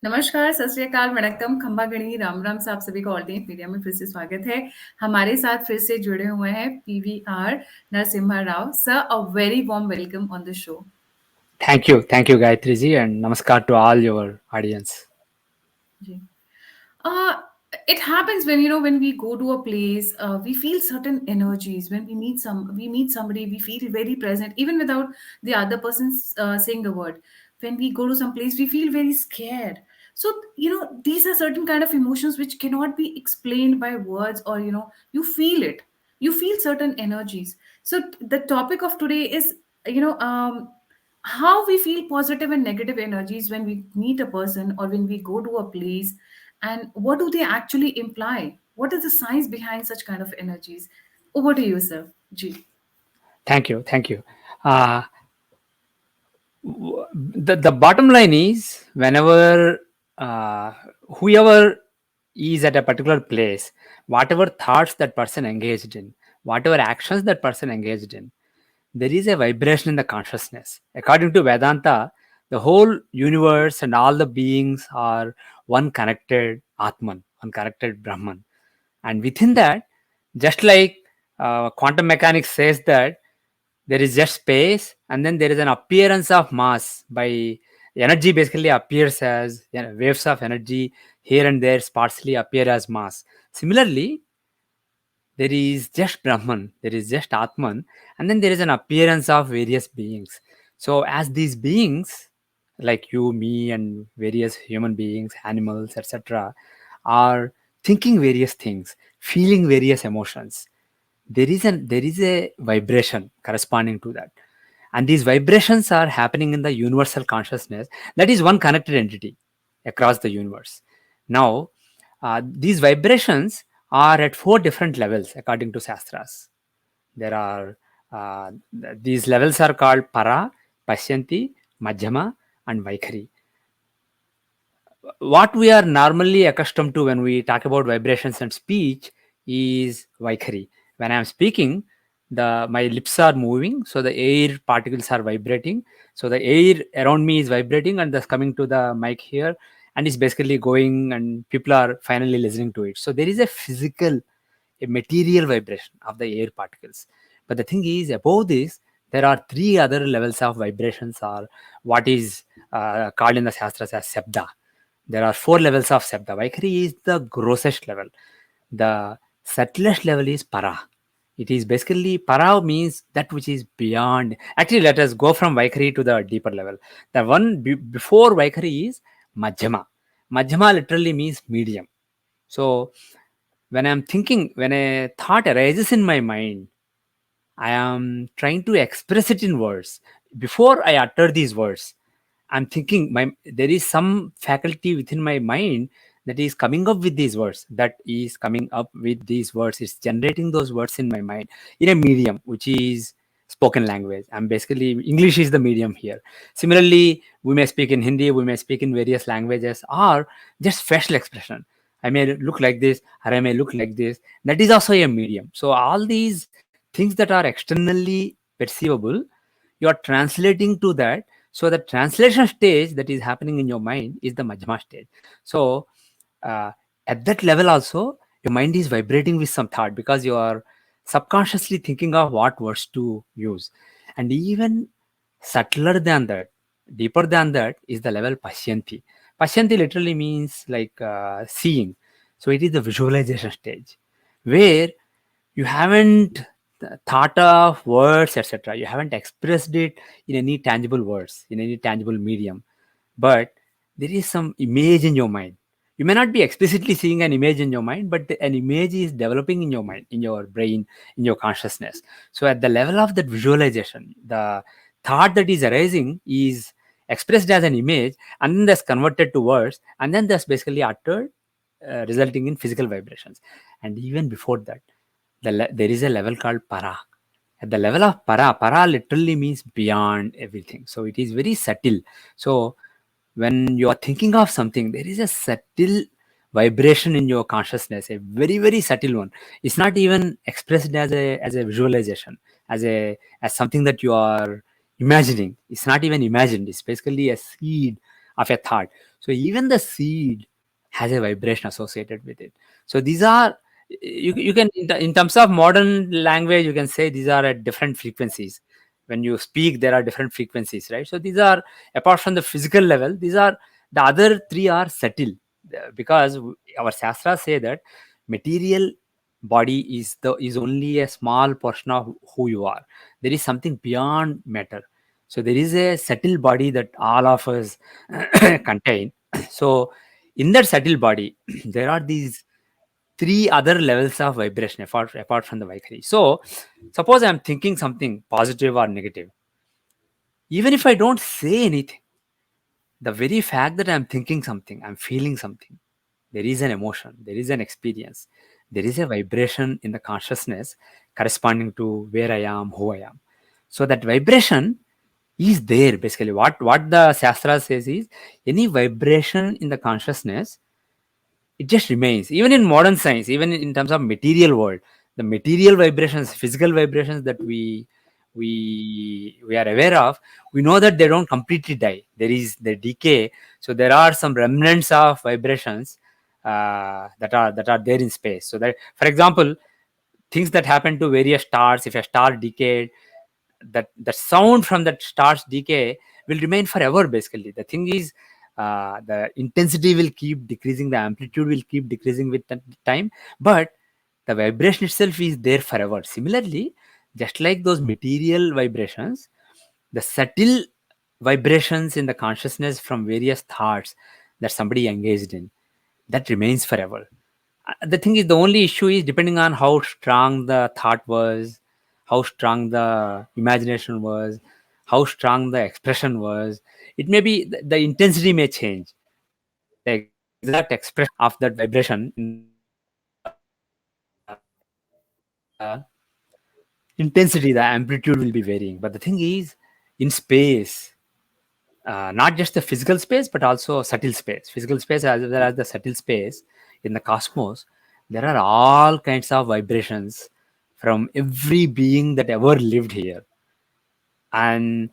नमस्कार, सत श्री अकाल, वणक्कम, खंबा गणी, राम राम से आप सभी का ऑल टाइम मीडिया में फिर से स्वागत है। हमारे साथ फिर से जुड़े हुए हैं PVR Narasimha Rao sir. A very warm welcome on the show. Thank you, Gayatri ji, and namaskar to all your audience. जी। Uh, it happens when when we go to a place, we feel certain energies. When we meet somebody, we feel very present, even without the other person saying a word. When we go to some place, we feel very scared. So these are certain kind of emotions which cannot be explained by words, or you feel it. You feel certain energies. So the topic of today is you know um, how we feel positive and negative energies when we meet a person or when we go to a place, and what do they actually imply? What is the science behind such kind of energies? Over to you, sir. Ji. Thank you. Uh, the bottom line is whenever whoever is at a particular place, whatever thoughts that person engaged in, whatever actions that person engaged in, there is a vibration in the consciousness. According to Vedanta, the whole universe and all the beings are one connected Atman, one connected Brahman. And within that, just like quantum mechanics says that there is just space and then there is an appearance of mass by energy basically appears as waves of energy here and there sparsely appear as mass. Similarly, there is just Brahman, there is just Atman, and then there is an appearance of various beings. So, as these beings, like you, me, and various human beings, animals, etc., are thinking various things, feeling various emotions, there is a vibration corresponding to that, and these vibrations are happening in the universal consciousness that is one connected entity across the universe. Now, these vibrations are at four different levels according to Shastras. There are these levels are called Para, Pashyanti, Madhyama, and Vaikhari. What we are normally accustomed to when we talk about vibrations and speech is Vaikhari. When I am speaking, the my lips are moving, so the air particles are vibrating. So the air around me is vibrating, and that's coming to the mic here, and it's basically going, and people are finally listening to it. So there is a physical, a material vibration of the air particles. But the thing is, above this, there are three other levels of vibrations, or what is called in the Shastras as Sabda. There are four levels of Sabda. Vaikhari is the grossest level. The subtlest level is Para. It is basically Para means that which is beyond. Actually, let us go from Vaikhari to the deeper level. The one before Vaikhari is Madhyama. Madhyama literally means medium. So when I'm thinking, when a thought arises in my mind, I am trying to express it in words. Before I utter these words, I'm thinking there is some faculty within my mind that is coming up with these words. That is coming up with these words. It's generating those words in my mind in a medium which is spoken language. I'm basically English is the medium here. Similarly, we may speak in Hindi, we may speak in various languages, or just facial expression. I may look like this, or I may look like this. That is also a medium. So all these things that are externally perceivable, you are translating to that. So the translation stage that is happening in your mind is the Majma stage. So uh, at that level also, your mind is vibrating with some thought because you are subconsciously thinking of what words to use. And even subtler than that, deeper than that is the level Pashyanti. Pashyanti literally means like seeing. So it is the visualization stage where you haven't thought of words, etc. You haven't expressed it in any tangible words, in any tangible medium, but there is some image in your mind. You may not be explicitly seeing an image in your mind, but an image is developing in your mind, in your brain, in your consciousness. So at the level of that visualization, the thought that is arising is expressed as an image, and then that's converted to words, and then that's basically uttered, resulting in physical vibrations. And even before that, there is a level called Para. At the level of Para literally means beyond everything. So it is very subtle. So when you are thinking of something, there is a subtle vibration in your consciousness, a very, very subtle one. It's not even expressed as a visualization, as something that you are imagining. It's not even imagined. It's basically a seed of a thought. So even the seed has a vibration associated with it. So these are, you can in terms of modern language, you can say these are at different frequencies. When you speak, there are different frequencies, right? So these are, apart from the physical level, these are, the other three are subtle. Because our shastras say that material body is only a small portion of who you are. There is something beyond matter. So there is a subtle body that all of us contain. So in that subtle body, there are these three other levels of vibration apart from the Vaikari. So suppose I'm thinking something positive or negative, even if I don't say anything, the very fact that I'm thinking something, I'm feeling something, there is an emotion, there is an experience, there is a vibration in the consciousness corresponding to where I am, who I am. So that vibration is there. Basically, what the Shastra says is, any vibration in the consciousness, it just remains. Even in modern science, even in terms of material world, the material vibrations, physical vibrations that we are aware of, we know that they don't completely die. There is the decay. So there are some remnants of vibrations that are there in space. So that, for example, things that happen to various stars, if a star decayed, that the sound from that star's decay will remain forever. Basically, the thing is, the intensity will keep decreasing, the amplitude will keep decreasing with the time, but the vibration itself is there forever. Similarly, just like those material vibrations, the subtle vibrations in the consciousness from various thoughts that somebody engaged in, that remains forever. The thing is, the only issue is depending on how strong the thought was, how strong the imagination was, how strong the expression was. It may be the intensity may change, but the exact expression of that vibration in the intensity, the amplitude will be varying. But the thing is, in space, not just the physical space, but also subtle space, physical space as well as the subtle space in the cosmos, there are all kinds of vibrations from every being that ever lived here. And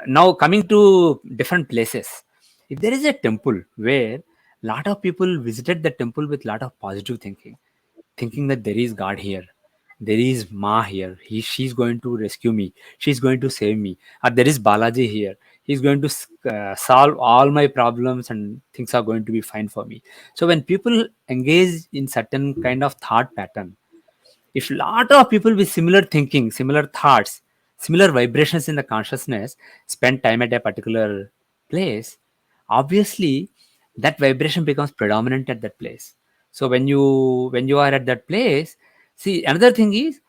now coming to different places, if there is a temple where lot of people visited the temple with lot of positive thinking, thinking that there is God here, there is Ma here, she's going to rescue me, she's going to save me, or there is Balaji here, he's going to solve all my problems and things are going to be fine for me. So when people engage in certain kind of thought pattern, if lot of people with similar thinking, similar thoughts, similar vibrations in the consciousness spend time at a particular place, obviously that vibration becomes predominant at that place. So when you are at that place, see, another thing is,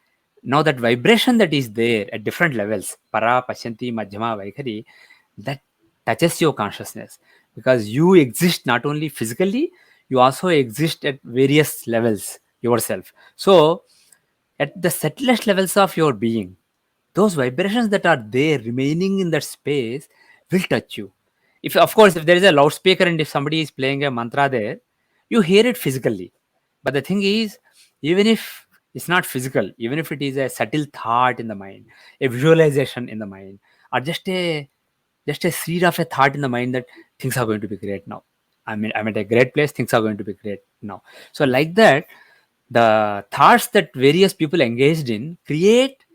now that vibration that is there at different levels, para, pasyanti, madhyama, vaikhari, that touches your consciousness, because you exist not only physically, you also exist at various levels yourself. So at the subtlest levels of your being, those vibrations that are there remaining in that space will touch you. If, of course, if there is a loudspeaker and if somebody is playing a mantra there, you hear it physically. But the thing is, even if it's not physical, even if it is a subtle thought in the mind, a visualization in the mind, or just a seed of a thought in the mind that things are going to be great now. I'm at a great place, things are going to be great now. So like that, the thoughts that various people engaged in create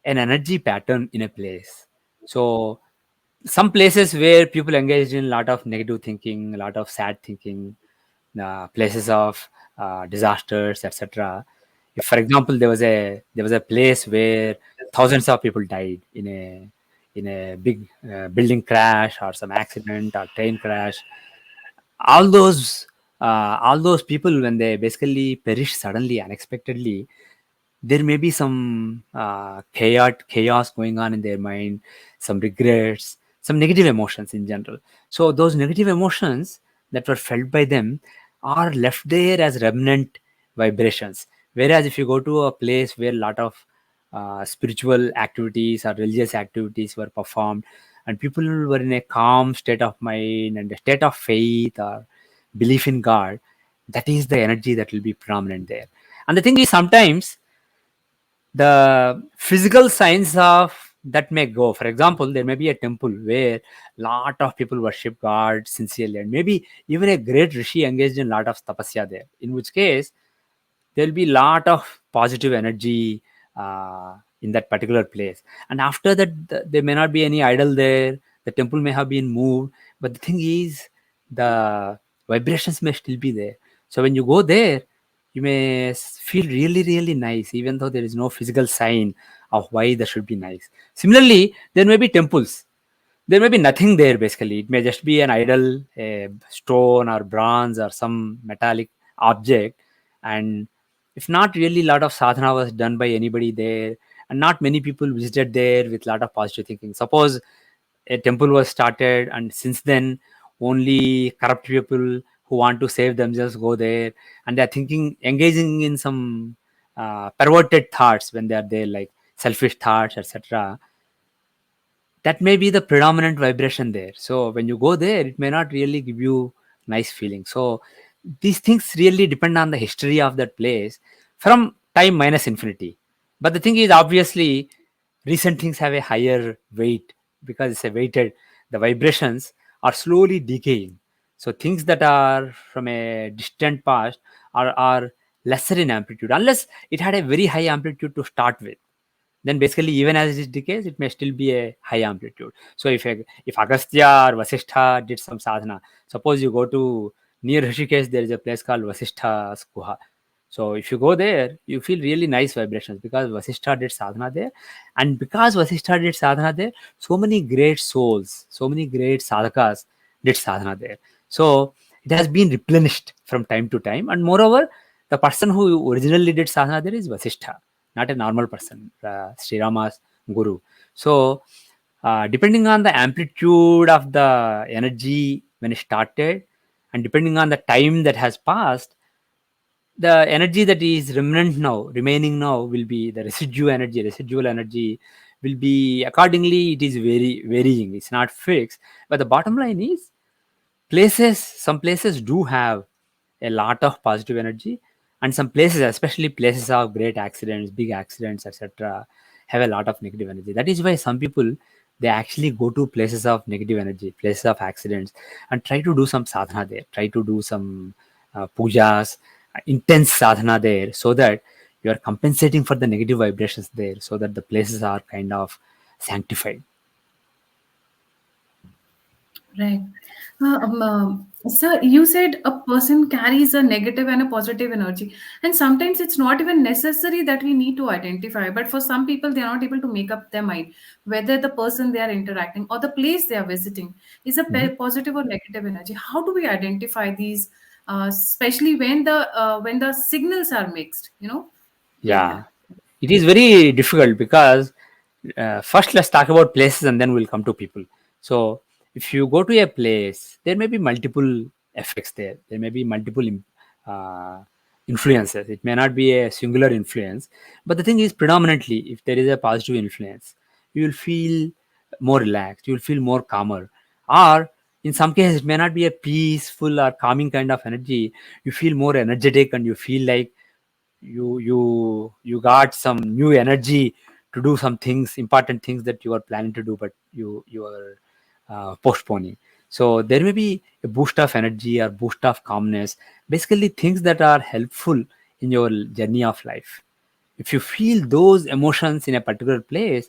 an energy pattern in a place. So some places where people engaged in a lot of negative thinking, a lot of sad thinking, places of disasters, etc. If, for example, there was a place where thousands of people died in a big building crash or some accident or train crash, all those people, when they basically perish suddenly, unexpectedly, there may be some chaos going on in their mind, some regrets, some negative emotions in general. So those negative emotions that were felt by them are left there as remnant vibrations. Whereas if you go to a place where a lot of spiritual activities or religious activities were performed, and people were in a calm state of mind and a state of faith or belief in God, that is the energy that will be prominent there. And the thing is, sometimes the physical signs of that may go. For example, there may be a temple where lot of people worship God sincerely, and maybe even a great rishi engaged in lot of tapasya there. In which case, there'll be lot of positive energy in that particular place. And after that, there may not be any idol there. The temple may have been moved, but the thing is, the vibrations may still be there. So when you go there, you may feel really, really nice, even though there is no physical sign of why that should be nice. Similarly, there may be temples, there may be nothing there basically. It may just be an idol, a stone or bronze or some metallic object. And if not really lot of sadhana was done by anybody there, and not many people visited there with lot of positive thinking. Suppose a temple was started, and since then only corrupt people who want to save themselves go there, and they're thinking, engaging in some perverted thoughts when they are there, like selfish thoughts, etc. That may be the predominant vibration there. So when you go there, it may not really give you nice feeling. So these things really depend on the history of that place from time minus infinity. But the thing is, obviously, recent things have a higher weight because it's a weighted. The vibrations are slowly decaying. So things that are from a distant past are lesser in amplitude, unless it had a very high amplitude to start with. Then basically, even as it decays, it may still be a high amplitude. So if Agastya or Vasishtha did some sadhana, suppose you go to near Rishikesh, there is a place called Vasishtha's Guha. So if you go there, you feel really nice vibrations because Vasishtha did sadhana there, and because Vasishtha did sadhana there, so many great souls, so many great sadhakas did sadhana there. So it has been replenished from time to time, and moreover, the person who originally did sadhana there is Vasishtha, not a normal person, Sri Rama's guru. So, depending on the amplitude of the energy when it started, and depending on the time that has passed, the energy that is remaining now, will be the residue energy. Residual energy will be accordingly. It is varying. It's not fixed. But the bottom line is, some places do have a lot of positive energy, and some places, especially places of great accidents, big accidents, etc., have a lot of negative energy. That is why some people, they actually go to places of negative energy, places of accidents, and try to do some sadhana there, try to do some pujas, intense sadhana there, so that you are compensating for the negative vibrations there, so that the places are kind of sanctified. Right. Sir, you said a person carries a negative and a positive energy, and sometimes it's not even necessary that we need to identify. But for some people, they are not able to make up their mind whether the person they are interacting or the place they are visiting is a Mhm. positive or negative energy. How do we identify these, especially when the signals are mixed? Like Yeah, that. it is very difficult because first let's talk about places and then we'll come to people. So if you go to a place, there may be multiple effects there. There may be multiple uh, influences. It may not be a singular influence, but the thing is, predominantly, if there is a positive influence, you will feel more relaxed. You will feel more calmer. Or in some cases, it may not be a peaceful or calming kind of energy. You feel more energetic and you feel like you got some new energy to do some things, important things that you are planning to do, but you are postponing. So there may be a boost of energy or boost of calmness, basically things that are helpful in your journey of life. If you feel those emotions in a particular place,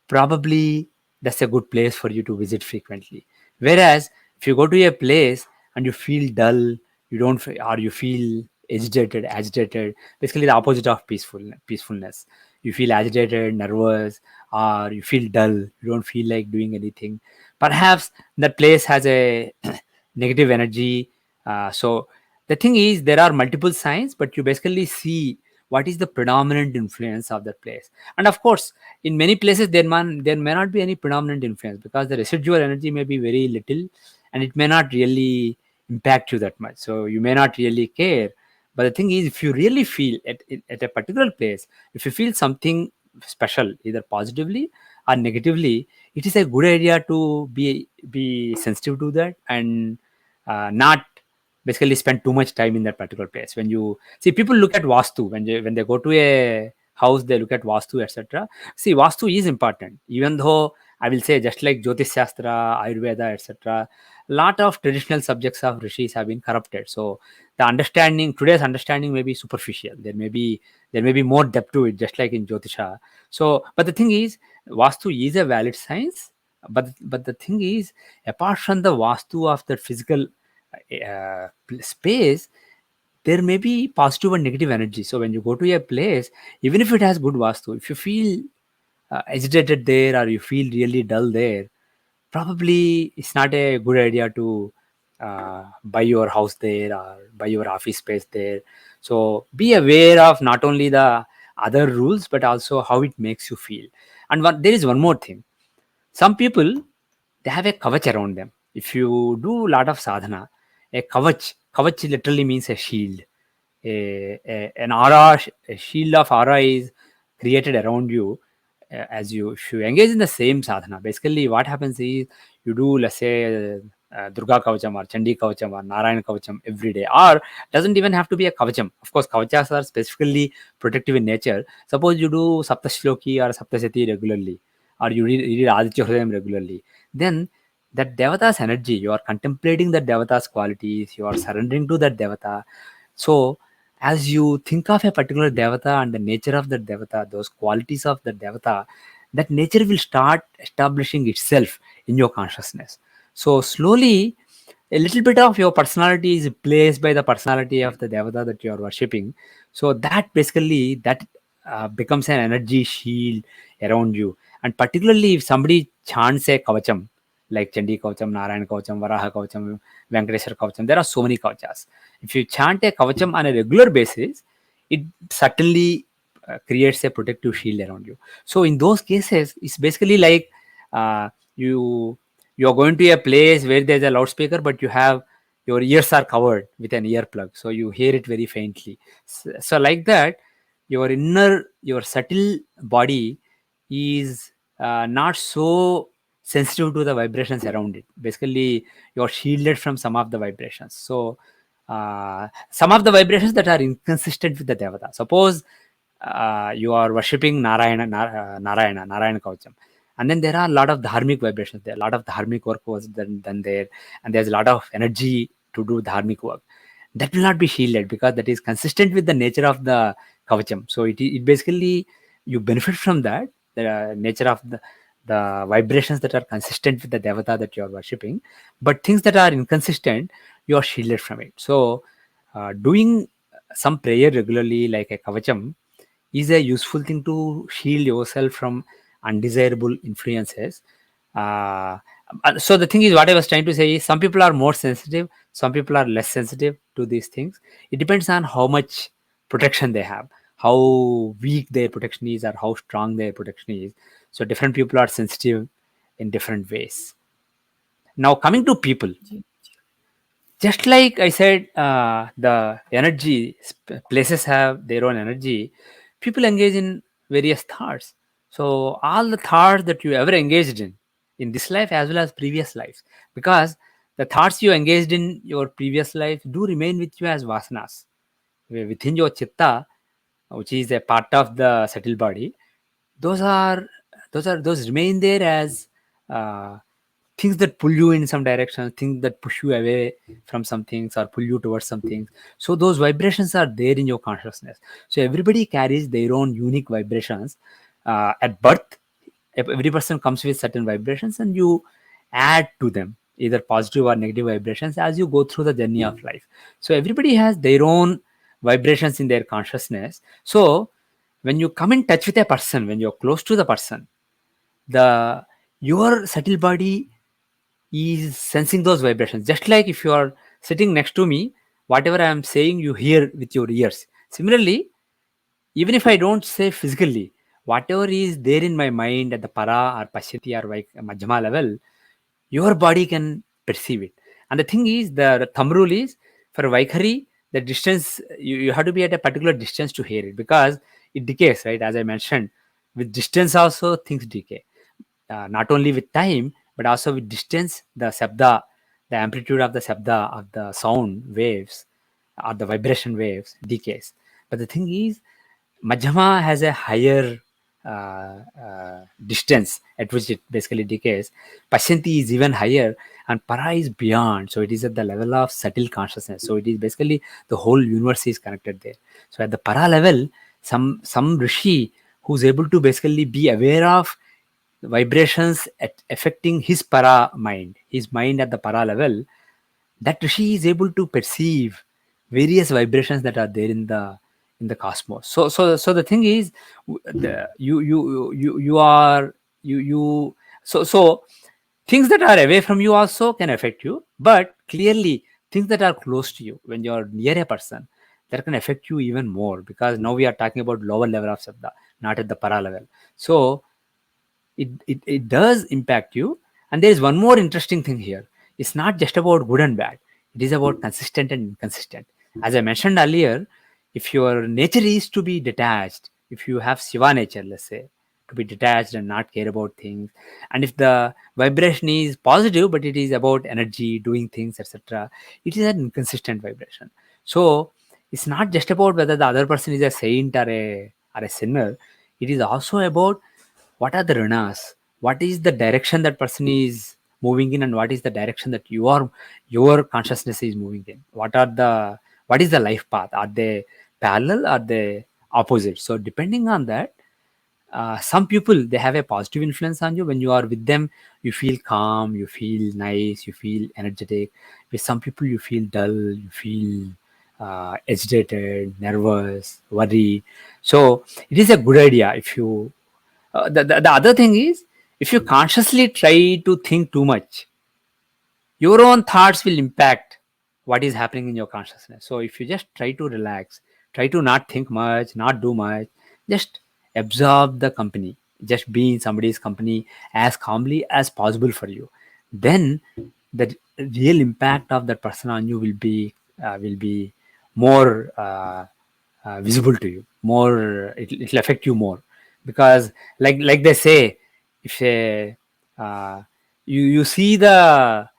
probably that's a good place for you to visit frequently. Whereas if you go to a place and you feel dull, you don't or you feel agitated, basically the opposite of peacefulness. You feel agitated, nervous, or you feel dull, you don't feel like doing anything. Perhaps that place has a negative energy. So the thing is, there are multiple signs, but you basically see what is the predominant influence of that place. And of course, in many places there may not be any predominant influence because the residual energy may be very little, and it may not really impact you that much, so you may not really care. But the thing is, if you really feel at a particular place, if you feel something special, either positively or negatively, it is a good idea to be sensitive to that, and not basically spend too much time in that particular place. When you see, people look at vastu when they go to a house, they look at Vastu, etc. See, Vastu is important, even though I will say, just like Jyotish Shastra, Ayurveda, etc., a lot of traditional subjects of rishis have been corrupted. So the understanding, today's understanding, may be superficial. There may be more depth to it, just like in Jyotisha. So, but the thing is, Vastu is a valid science. But the thing is, apart from the Vastu of the physical space, there may be positive and negative energy. So when you go to a place, even if it has good Vastu, if you feel agitated there, or you feel really dull there, probably it's not a good idea to buy your house there or buy your office space there. So be aware of not only the other rules, but also how it makes you feel. And there is one more thing. Some people, they have a kavach around them. If you do a lot of sadhana, a kavach literally means a shield. An aura, a shield of aura is created around you, as you, if you engage in the same sadhana. Basically what happens is, you do, let's say, Durga Kavacham or Chandi Kavacham or Narayana Kavacham every day, or doesn't even have to be a Kavacham. Of course, Kavachas are specifically protective in nature. Suppose you do Saptashloki or Saptasati regularly, or you read Aditya Hridayam regularly, then that Devata's energy, you are contemplating that Devata's qualities, you are surrendering to that Devata. So as you think of a particular Devata and the nature of that Devata, those qualities of the Devata, that nature will start establishing itself in your consciousness. So slowly, a little bit of your personality is placed by the personality of the Devata that you are worshipping. So that basically, that becomes an energy shield around you. And particularly if somebody chants a kavacham, like Chandi Kavacham, Narayana Kavacham, Varaha Kavacham, Venkateshwara Kavacham, there are so many kavachas. If you chant a kavacham on a regular basis, it certainly creates a protective shield around you. So in those cases, it's basically like, uh, you you are going to a place where there's a loudspeaker, but your ears are covered with an earplug, so you hear it very faintly. So like that, your subtle body is not so sensitive to the vibrations around it. Basically, you're shielded from some of the vibrations. So some of the vibrations that are inconsistent with the Devata. Suppose you are worshipping Narayana Kavacham, and then there are a lot of dharmic vibrations there. A lot of dharmic work was done there, and there's a lot of energy to do dharmic work. That will not be shielded, because that is consistent with the nature of the kavacham. So it basically, you benefit from that, the nature of the vibrations that are consistent with the devata that you are worshipping. But things that are inconsistent, you are shielded from it. So doing some prayer regularly, like a kavacham, is a useful thing to shield yourself from undesirable influences. Uh, so the thing is, what I was trying to say is, some people are more sensitive, some people are less sensitive to these things. It depends on how much protection they have, how weak their protection is, or how strong their protection is. So different people are sensitive in different ways. Now coming to people, जी, just like I said, the energy, places have their own energy. People engage in various thoughts. So all the thoughts that you ever engaged in this life as well as previous lives, because the thoughts you engaged in your previous life do remain with you as vasanas within your chitta, which is a part of the subtle body. Those are those remain there as uh, things that pull you in some direction, things that push you away from some things or pull you towards some things. So those vibrations are there in your consciousness. So everybody carries their own unique vibrations at birth. Every person comes with certain vibrations, and you add to them either positive or negative vibrations as you go through the journey of life. So everybody has their own vibrations in their consciousness. So when you come in touch with a person, when you're close to the person, the your subtle body is sensing those vibrations. Just like if you are sitting next to me, whatever I am saying, you hear with your ears. Similarly, even if I don't say physically, whatever is there in my mind at the para or pashyati or majjama level, your body can perceive it. And the thing is, the thumb rule is, for Vaikhari, the distance, you have to be at a particular distance to hear it, because it decays, right? As I mentioned, with distance also things decay. Not only with time, but also with distance, the sabda, the amplitude of the sabda, of the sound waves or the vibration waves decays. But the thing is, Majjhama has a higher distance at which it basically decays. Pashyanti is even higher, and Para is beyond. So it is at the level of subtle consciousness. So it is basically the whole universe is connected there. So at the Para level, some rishi who's able to basically be aware of vibrations affecting his para mind, his mind at the para level, that rishi is able to perceive various vibrations that are there in the cosmos. So the thing is, you are you so things that are away from you also can affect you, but clearly things that are close to you when you're near a person, that can affect you even more, because now we are talking about lower level of sabda, not at the para level. So it does impact you. And there is one more interesting thing here. It's not just about good and bad, it is about consistent and inconsistent. As I mentioned earlier, if your nature is to be detached, if you have Shiva nature, let's say, to be detached and not care about things, and if the vibration is positive but it is about energy, doing things, etc., it is an inconsistent vibration. So it's not just about whether the other person is a saint or a sinner. It is also about what are the runas, what is the direction that person is moving in, and what is the direction that your consciousness is moving in. What is the life path? Are they parallel, are they opposite? So depending on that, some people, they have a positive influence on you. When you are with them, you feel calm, you feel nice, you feel energetic. With some people you feel dull, you feel agitated, nervous, worried. So it is a good idea. If you the other thing is, if you consciously try to think too much, your own thoughts will impact what is happening in your consciousness. So if you just try to relax, try to not think much, not do much, just absorb the company, just be in somebody's company as calmly as possible for you, then the real impact of that person on you will be more visible to you, more, it'll affect you more. Because like they say, if uh, you see the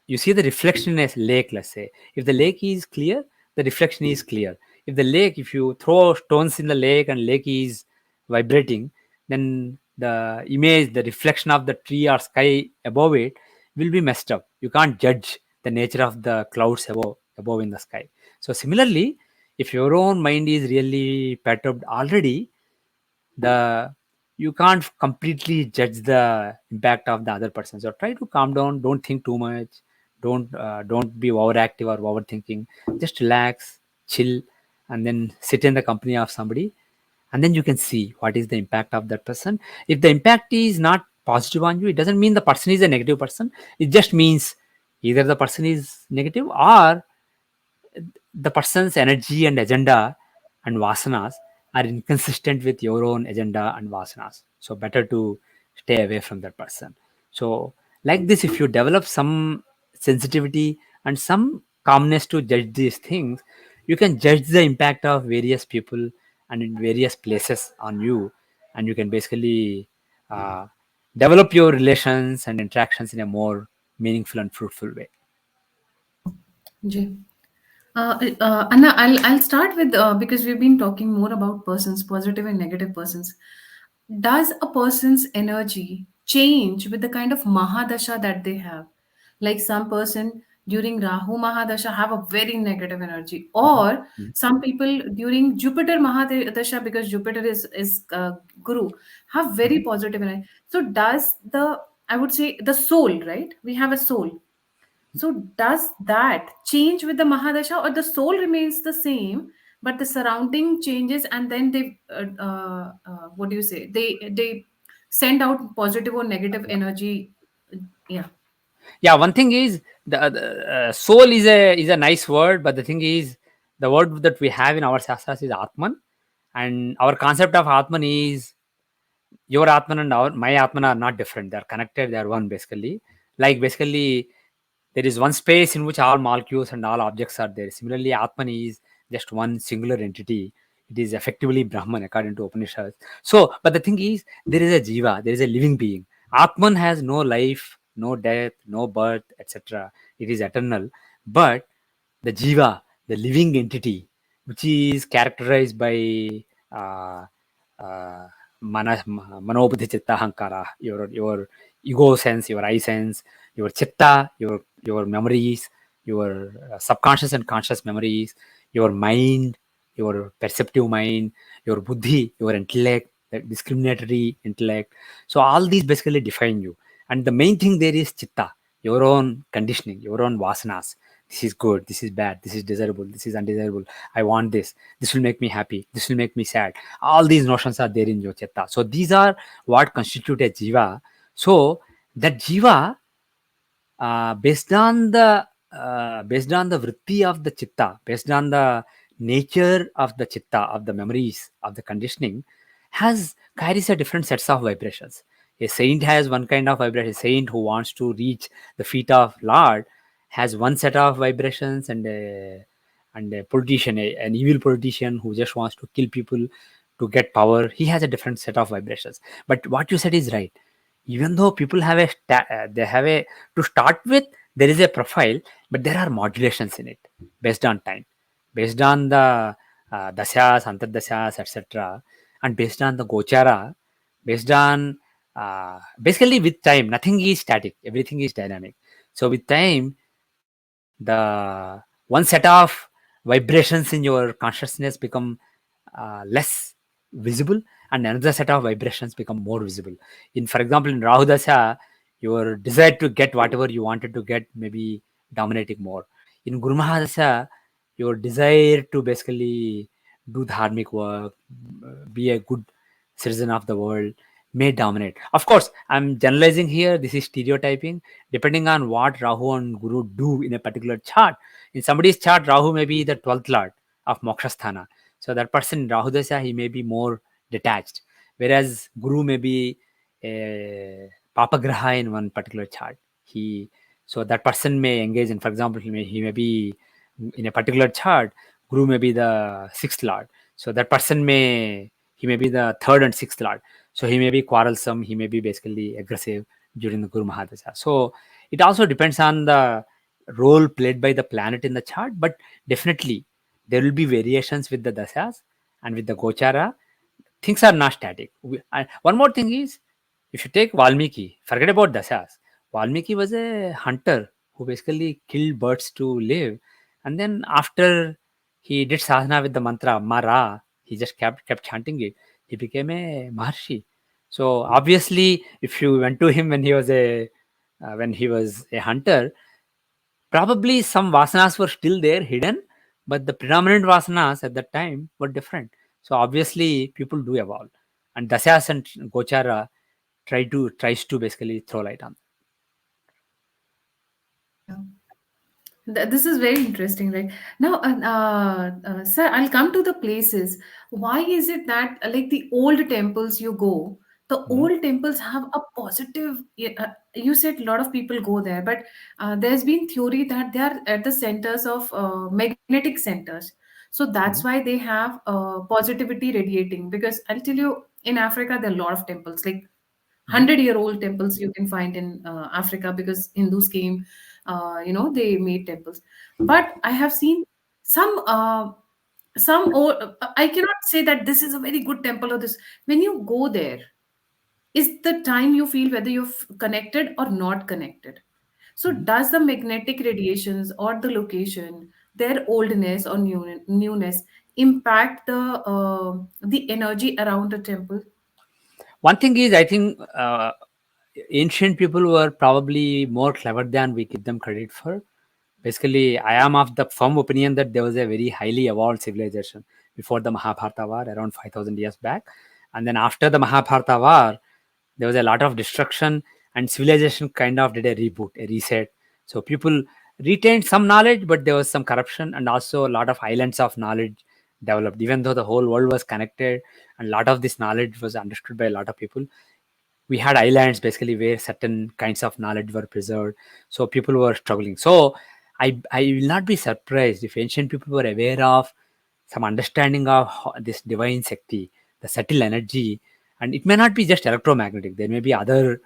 reflection in a lake. Let's say if the lake is clear, the reflection is clear. If you throw stones in the lake and lake is vibrating, then the reflection of the tree or sky above it will be messed up. You can't judge the nature of the clouds above in the sky. So similarly, if your own mind is really perturbed already, the you can't completely judge the impact of the other person. So try to calm down, don't think too much, don't be overactive or overthinking. Just relax, chill, and then sit in the company of somebody, and then you can see what is the impact of that person. If the impact is not positive on you, it doesn't mean the person is a negative person. It just means either the person is negative, or the person's energy and agenda and vasanas are inconsistent with your own agenda and vasanas. So better to stay away from that person. So like this, if you develop some sensitivity and some calmness to judge these things, you can judge the impact of various people and in various places on you, and you can basically uh, develop your relations and interactions in a more meaningful and fruitful way. Jay. Anna, I'll start with because we've been talking more about persons, positive and negative persons. Does a person's energy change with the kind of mahadasha that they have? Like some person during Rahu Mahadasha have a very negative energy, or some people during Jupiter Mahadasha, because Jupiter is Guru, have very positive energy. So does the, I would say, the soul, right? We have a soul, so does that change with the Mahadasha, or the soul remains the same, but the surrounding changes, and then they, what do you say? They send out positive or negative energy. Yeah. Yeah, one thing is, the soul is a nice word, but the thing is, the word that we have in our shastras is atman, and our concept of atman is, your atman and my atman are not different, they are connected, they are one, basically. Like basically, there is one space in which all molecules and all objects are there. Similarly, atman is just one singular entity. It is effectively brahman according to upanishads. So but the thing is, there is a jiva, there is a living being. Atman has no life, no death, no birth, etc. It is eternal. But the jiva, the living entity, which is characterized by uh, uh, manobuddhi chitta ahankara, your ego sense, your I sense, your chitta, your memories, your subconscious and conscious memories, your mind, your perceptive mind, your buddhi, your intellect, the discriminatory intellect. So all these basically define you. And the main thing there is chitta, your own conditioning, your own vasanas. This is good, this is bad, this is desirable, this is undesirable. I want this will make me happy, this will make me sad. All these notions are there in your chitta. So these are what constitute a jiva. So that jiva, based on the vritti of the chitta, based on the nature of the chitta, of the memories, of the conditioning, has carries a different sets of vibrations. A saint has one kind of vibration. A saint who wants to reach the feet of Lord has one set of vibrations, and a politician, an evil politician who just wants to kill people to get power, he has a different set of vibrations. But what you said is right. Even though people have they have a, to start with, there is a profile, but there are modulations in it based on time, based on the dasyas, antardasyas, etc., and based on the gochara, based on basically with time, nothing is static, everything is dynamic. So with time, the one set of vibrations in your consciousness become less visible, and another set of vibrations become more visible. In, for example, in Rahu Dasha, your desire to get whatever you wanted to get may be dominating more. In Guru Mahadasha, your desire to basically do dharmic work, be a good citizen of the world, may dominate. Of course, I'm generalizing here. This is stereotyping. Depending on what Rahu and Guru do in a particular chart. In somebody's chart, Rahu may be the 12th lord of Moksha Sthana. So that person in Rahu Dasha, he may be more detached. Whereas Guru may be a Papagraha in one particular chart. He So that person may engage in, for example, he may be in a particular chart, Guru may be the sixth lord. So that person he may be the third and sixth lord. So he may be quarrelsome, he may be basically aggressive during the Guru Mahadasha. So it also depends on the role played by the planet in the chart, but definitely there will be variations with the dasas and with the gochara. Things are not static. And one more thing is, if you take Valmiki, forget about dasas. Valmiki was a hunter who basically killed birds to live, and then after he did sadhana with the mantra Mara, he just kept chanting it. He became a Maharshi. So obviously, if you went to him when he was a hunter, probably some vasanas were still there hidden, but the predominant vasanas at that time were different. So obviously, people do evolve, and Dasyas and Gochara tries to basically throw light on. Yeah. This is very interesting, right? Now, sir, I'll come to the places. Why is it that, like the old temples you go, the Mhm. old temples have a positive? You said a lot of people go there, but there's been theory that they are at the centers of magnetic centers. So that's Mhm. why they have positivity radiating. Because I'll tell you, in Africa, there are a lot of temples, like Mhm. 100-year-old temples you can find in Africa, because Hindus came, they made temples. But I have seen some old, I cannot say that this is a very good temple or this. When you go there, is the time you feel whether you're connected or not connected. So Mhm. does the magnetic radiations or the location, their oldness or newness, impact the energy around a temple? One thing is, I think ancient people were probably more clever than we give them credit for. Basically, I am of the firm opinion that there was a very highly evolved civilization before the Mahabharata war, around 5,000 years back. And then after the Mahabharata war, there was a lot of destruction, and civilization kind of did a reboot, a reset. So people retained some knowledge, but there was some corruption, and also a lot of islands of knowledge developed. Even though the whole world was connected and a lot of this knowledge was understood by a lot of people, we had islands basically where certain kinds of knowledge were preserved. So people were struggling. So I will not be surprised if ancient people were aware of some understanding of this divine Shakti, the subtle energy, and it may not be just electromagnetic. There may be other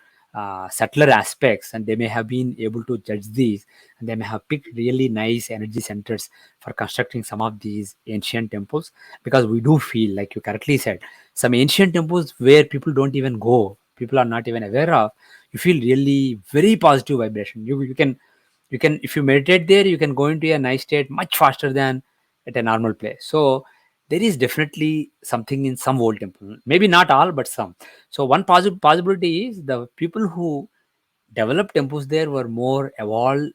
subtler aspects, and they may have been able to judge these, and they may have picked really nice energy centers for constructing some of these ancient temples. Because we do feel, like you correctly said, some ancient temples where people don't even go, people are not even aware of, you feel really very positive vibration. You can if you meditate there, you can go into a nice state much faster than at a normal place. So there is definitely something in some old temple, maybe not all, but some. So one possibility is the people who developed temples there were more evolved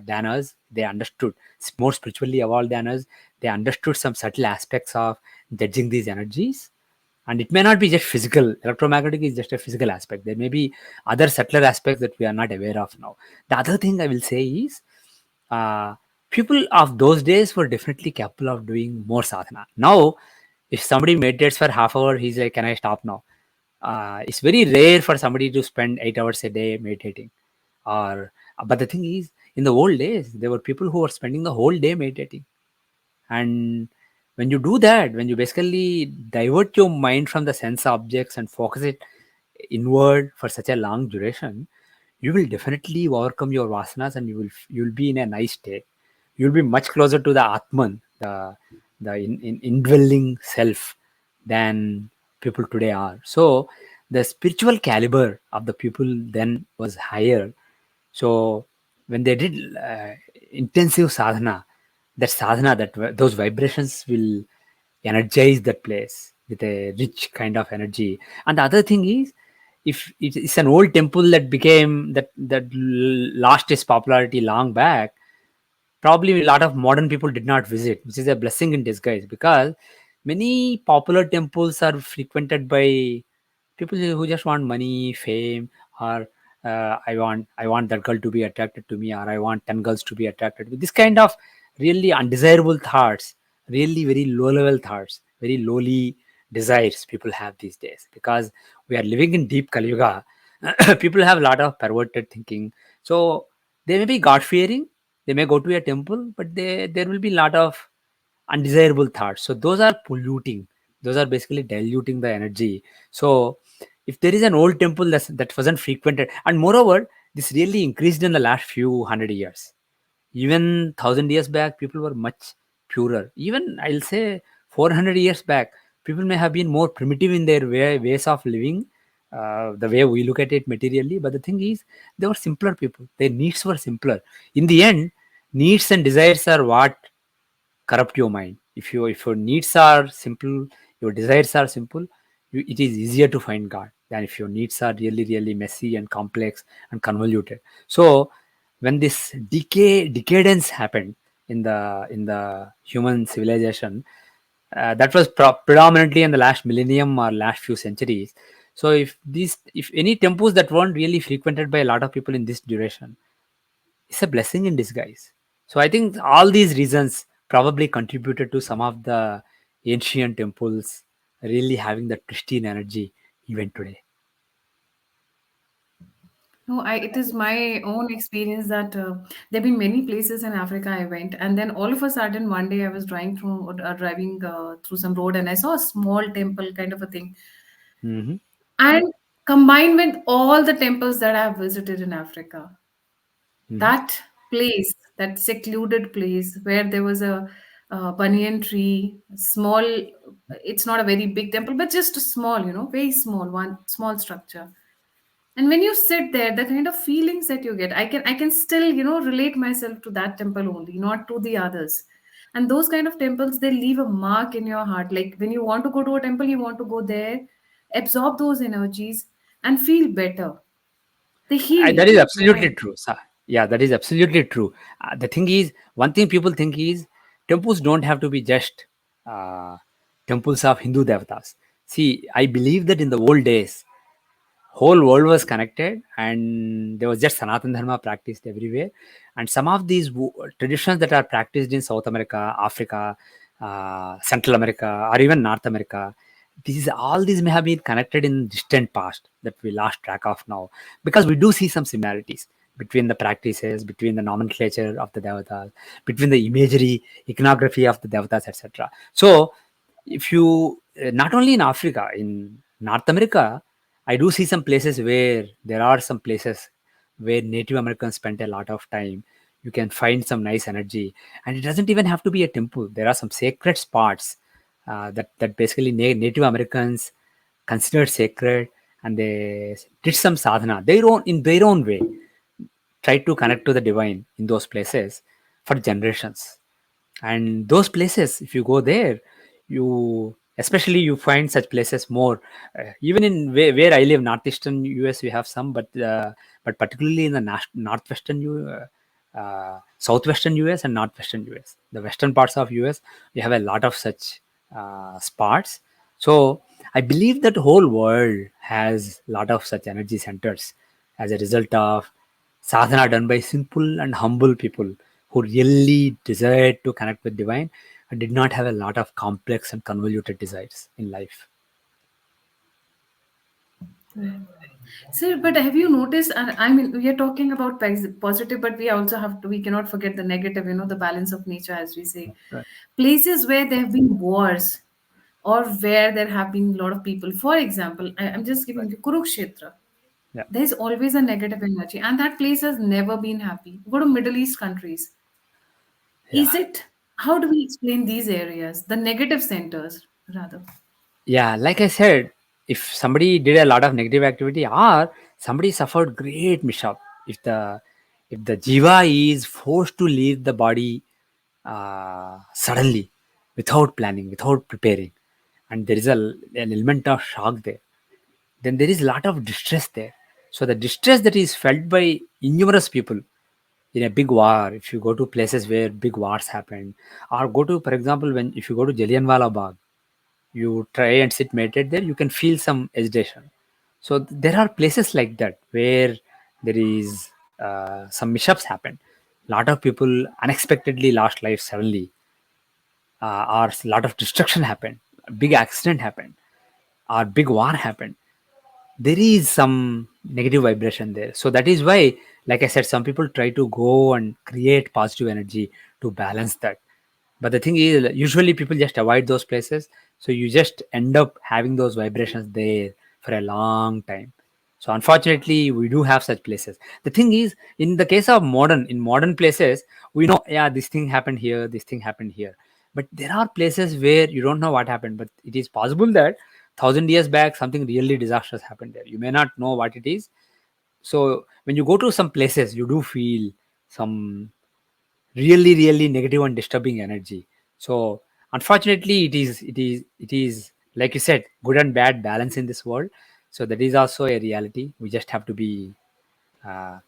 than us. They understood, more spiritually evolved than us. They understood some subtle aspects of judging these energies. And it may not be just physical. Electromagnetic is just a physical aspect. There may be other subtler aspects that we are not aware of now. The other thing I will say is, uh, people of those days were definitely capable of doing more sadhana. Now, if somebody meditates for half hour, he's like, "Can I stop now?" It's very rare for somebody to spend 8 hours a day meditating. Or, but the thing is, in the old days, there were people who were spending the whole day meditating. And when you do that, when you basically divert your mind from the sense objects and focus it inward for such a long duration, you will definitely overcome your vasanas, and you will be in a nice state. You'll be much closer to the Atman, the indwelling self, than people today are. So the spiritual caliber of the people then was higher. So when they did intensive sadhana, those vibrations will energize that place with a rich kind of energy. And the other thing is, if it's an old temple that lost its popularity long back, probably a lot of modern people did not visit, which is a blessing in disguise, because many popular temples are frequented by people who just want money, fame, or I want that girl to be attracted to me, or I want 10 girls to be attracted to me. This kind of really undesirable thoughts, really very low level thoughts, very lowly desires people have these days, because we are living in deep Kali Yuga. People have a lot of perverted thinking. So they may be God fearing, they may go to a temple, but there will be a lot of undesirable thoughts. So those are polluting. Those are basically diluting the energy. So if there is an old temple that wasn't frequented, and moreover, this really increased in the last few hundred years. Even 1,000 years back, people were much purer. Even I'll say 400 years back, people may have been more primitive in their ways of living, the way we look at it materially. But the thing is, they were simpler people. Their needs were simpler. In the end, needs and desires are what corrupt your mind. If your needs are simple, your desires are simple, it is easier to find God than if your needs are really really messy and complex and convoluted. So when this decadence happened in the human civilization, that was predominantly in the last millennium or last few centuries. So if any temples that weren't really frequented by a lot of people in this duration, it's a blessing in disguise. So I think all these reasons probably contributed to some of the ancient temples really having that pristine energy even today. No, it is my own experience that there have been many places in Africa I went, and then all of a sudden one day I was driving through some road, and I saw a small temple kind of a thing. Hmm. And combined with all the temples that I have visited in Africa, Hmm. that place, that secluded place where there was a banyan tree, small, it's not a very big temple, but just a small, very small, one small structure. And when you sit there, the kind of feelings that you get, I can still relate myself to that temple only, not to the others. And those kind of temples, they leave a mark in your heart. Like when you want to go to a temple, you want to go there, absorb those energies, and feel better. They heal That you. is I mean, absolutely true, sir. Yeah, that is absolutely true. The thing is, one thing people think is temples don't have to be just uh, temples of Hindu devatas. See, I believe that in the old days, whole world was connected, and there was just Sanatan Dharma practiced everywhere. And some of these traditions that are practiced in South America, Africa, Central America, or even North America, all these may have been connected in distant past that we lost track of now, because we do see some similarities between the practices, between the nomenclature of the devatas, between the imagery, iconography of the devatas, etc. So if you not only in Africa, in North America, I do see some places where there are some places where Native Americans spent a lot of time. You can find some nice energy, and it doesn't even have to be a temple. There are some sacred spots that basically Native Americans considered sacred, and they did some sadhana their own in their own way, tried to connect to the divine in those places for generations. And those places, if you go there, you especially you find such places more, even in where I live, northeastern US, we have some, but particularly in the northwestern southwestern US and northwestern US, the western parts of US, we have a lot of such spots. So I believe that whole world has a lot of such energy centers as a result of sadhana done by simple and humble people who really desired to connect with divine and did not have a lot of complex and convoluted desires in life. Right. Sir, but have you noticed? I mean, we are talking about positive, but we also have to. We cannot forget the negative. The balance of nature, as we say. Right. Places where there have been wars, or where there have been a lot of people. For example, I'm just giving Right. you Kurukshetra. Yeah. There's always a negative energy, and that place has never been happy. Go to Middle East countries. Yeah. Is it? How do we explain these areas? The negative centers, rather. Yeah. Like I said, if somebody did a lot of negative activity or somebody suffered great mishap, if the jiva is forced to leave the body suddenly, without planning, without preparing, and there is an element of shock there, then there is a lot of distress there. So the distress that is felt by innumerous people in a big war, if you go to places where big wars happen, or go to, for example, when if you go to Jallianwala Bagh, you try and sit meditate there, you can feel some agitation. So there are places like that where there is some mishaps happen. A lot of people unexpectedly lost life suddenly, or a lot of destruction happened, a big accident happened, or big war happened. There is some negative vibration there. So that is why, like I said, some people try to go and create positive energy to balance that. But the thing is, usually people just avoid those places. So you just end up having those vibrations there for a long time. So unfortunately, we do have such places. The thing is, in the case of in modern places, we know, yeah, this thing happened here, this thing happened here. But there are places where you don't know what happened, but it is possible that 1,000 years back something really disastrous happened there. You may not know what it is. So when you go to some places, you do feel some really negative and disturbing energy. So unfortunately, it is like you said, good and bad balance in this world. So that is also a reality. We just have to be, uh,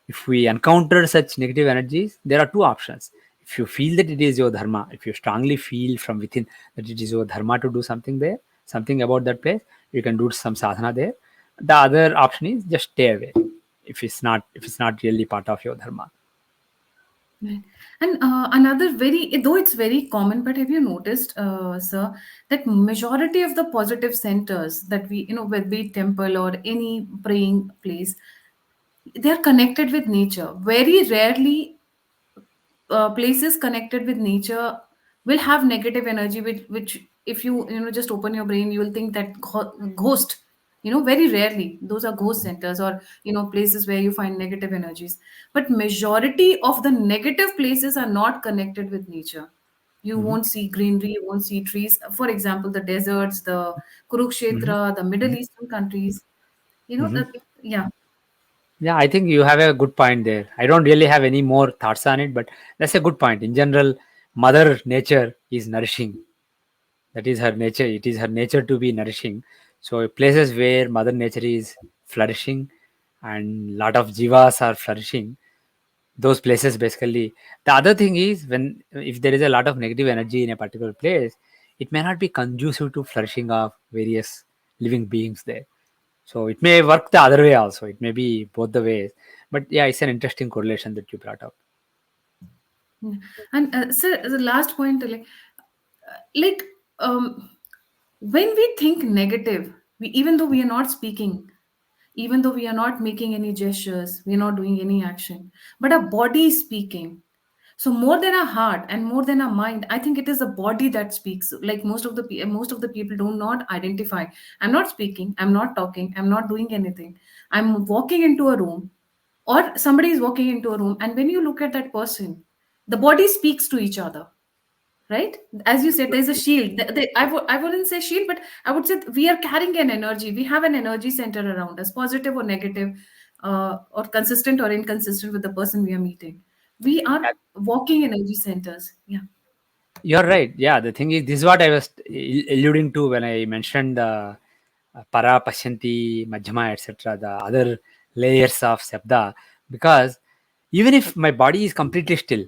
if we encounter such negative energies, there are two options. If you feel that it is your dharma, if you strongly feel from within that it is your dharma to do something there, something about that place, you can do some sadhana there. The other option is just stay away if it's not really part of your dharma. Right. And another very, though it's very common, but have you noticed, sir, that majority of the positive centers that whether be temple or any praying place, they're connected with nature. Very rarely places connected with nature will have negative energy, which if you just open your brain, you will think that ghost. Very rarely those are ghost centers, or places where you find negative energies. But majority of the negative places are not connected with nature. You Mhm. won't see greenery, you won't see trees. For example, the deserts, the Mhm. Kurukshetra, the Middle Mhm. Eastern countries. Mhm. Yeah. Yeah, I think you have a good point there. I don't really have any more thoughts on it, but that's a good point. In general, Mother Nature is nourishing. That is her nature. It is her nature to be nourishing. So places where Mother Nature is flourishing and lot of jivas are flourishing, those places basically. The other thing is, when if there is a lot of negative energy in a particular place, it may not be conducive to flourishing of various living beings there. So it may work the other way also. It may be both the ways. But yeah, it's an interesting correlation that you brought up. Yeah. And sir, the last point, like um when we think negative, even though we are not speaking, even though we are not making any gestures, we are not doing any action, but our body is speaking. So more than our heart and more than our mind, I think it is the body that speaks. Like most of the people do not identify. I'm not speaking. I'm not talking. I'm not doing anything. I'm walking into a room, or somebody is walking into a room, and when you look at that person, the body speaks to each other, right? As you said, there's a shield. I wouldn't say shield, but I would say we are carrying an energy. We have an energy center around us, positive or negative, or consistent or inconsistent with the person we are meeting. We are walking energy centers. Yeah. You're right. Yeah, the thing is, this is what I was alluding to when I mentioned the para, pasyanti, madhyama, etc., the other layers of sabda. Because even if my body is completely still,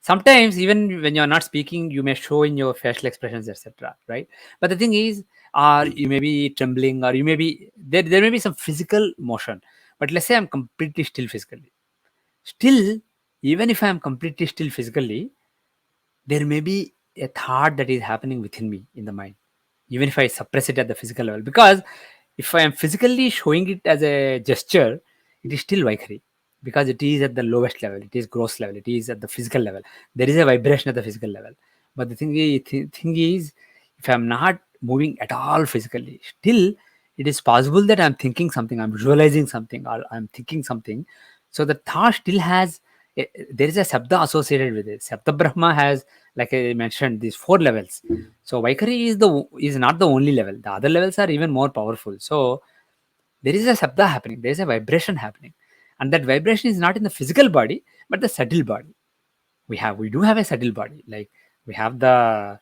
sometimes even when you're not speaking, you may show in your facial expressions, etc., right? But the thing is, or you may be trembling, or you may be there may be some physical motion. But let's say I'm completely still physically. Still, even if I'm completely still physically, there may be a thought that is happening within me in the mind, even if I suppress it at the physical level. Because if I am physically showing it as a gesture, it is still Vaikhari, because it is at the lowest level, it is gross level, it is at the physical level. There is a vibration at the physical level. But the thing is, if I'm not moving at all physically, still it is possible that I'm thinking something, I'm visualizing something, or I'm thinking something. So the thought still has there is a sabda associated with it. Sabda Brahma has, like I mentioned, these four levels. So Vaikhari is not the only level. The other levels are even more powerful. So there is a sabda happening, there is a vibration happening. And that vibration is not in the physical body, but the subtle body. We do have a subtle body. Like we have the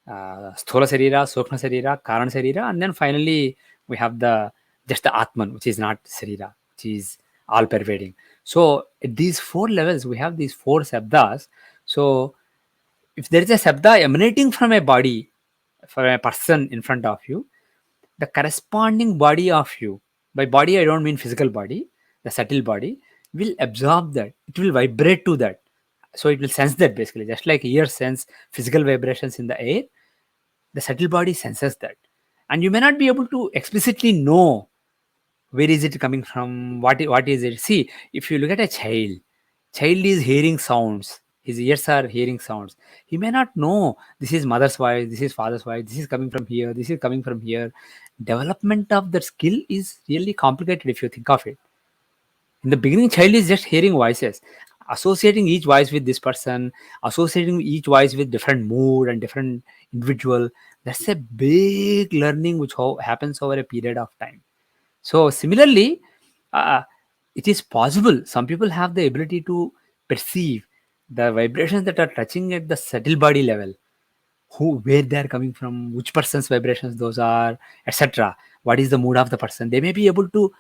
sthula sarira, sukma sarira, karan sarira, and then finally we have the just the atman, which is not sarira, which is all pervading. So at these four levels, we have these four sabdas. So if there is a sabda emanating from a body, from a person in front of you, the corresponding body of you, by body I don't mean physical body, the subtle body will absorb that, it will vibrate to that. So it will sense that, basically just like ears sense physical vibrations in the air, the subtle body senses that. And you may not be able to explicitly know where is it coming from, what is it. See, if you look at a child is hearing sounds, his ears are hearing sounds. He may not know this is mother's voice, this is father's voice, this is coming from here, this is coming from here. Development of that skill is really complicated if you think of it. In the beginning, child is just hearing voices, associating each voice with this person, associating each voice with different mood and different individual. That's a big learning which happens over a period of time. So similarly, uh, it is possible. Some people have the ability to perceive the vibrations that are touching at the subtle body level, where they are coming from, which person's vibrations those are, etc. What is the mood of the person? They may be able to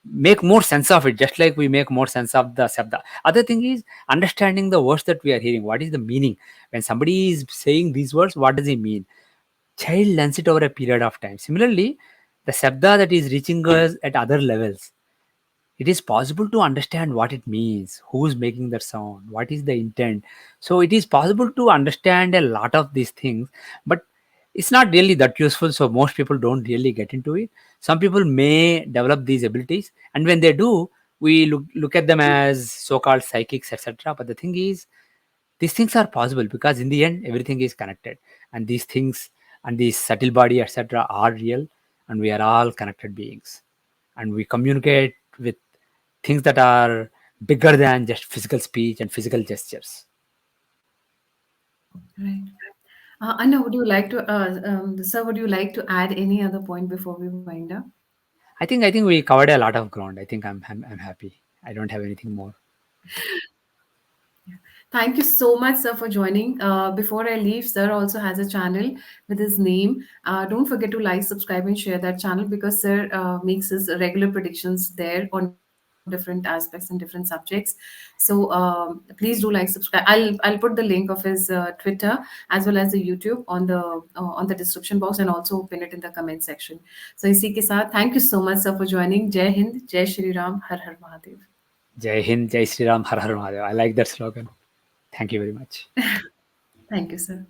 make more sense of it, just like we make more sense of the sabda. Other thing is understanding the words that we are hearing. What is the meaning when somebody is saying these words? What does it mean? Child learns it over a period of time. Similarly, the sabda that is reaching us at other levels, it is possible to understand what it means, who's making that sound, what is the intent. So it is possible to understand a lot of these things, but it's not really that useful. So most people don't really get into it. Some people may develop these abilities, and when they do, we look at them as so-called psychics, etc. But the thing is, these things are possible because in the end everything is connected, and these things and these subtle body, etc., are real, and we are all connected beings, and we communicate with things that are bigger than just physical speech and physical gestures. Right. Anna, would you like to, sir, would you like to add any other point before we wind up? I think we covered a lot of ground. I think I'm happy. I don't have anything more. Thank you so much, sir, for joining. Before I leave, sir also has a channel with his name. Don't forget to like, subscribe, and share that channel because sir makes his regular predictions there on different aspects and different subjects. So please do like, subscribe. I'll put the link of his Twitter as well as the YouTube on the description box and also pin it in the comment section. So इसी के साथ thank you so much, sir, for joining. Jai Hind, Jai Shri Ram, Har Har Mahadev. Jai Hind, Jai Sri Ram, Har Har Mahadev. I like that slogan. Thank you very much. Thank you, sir.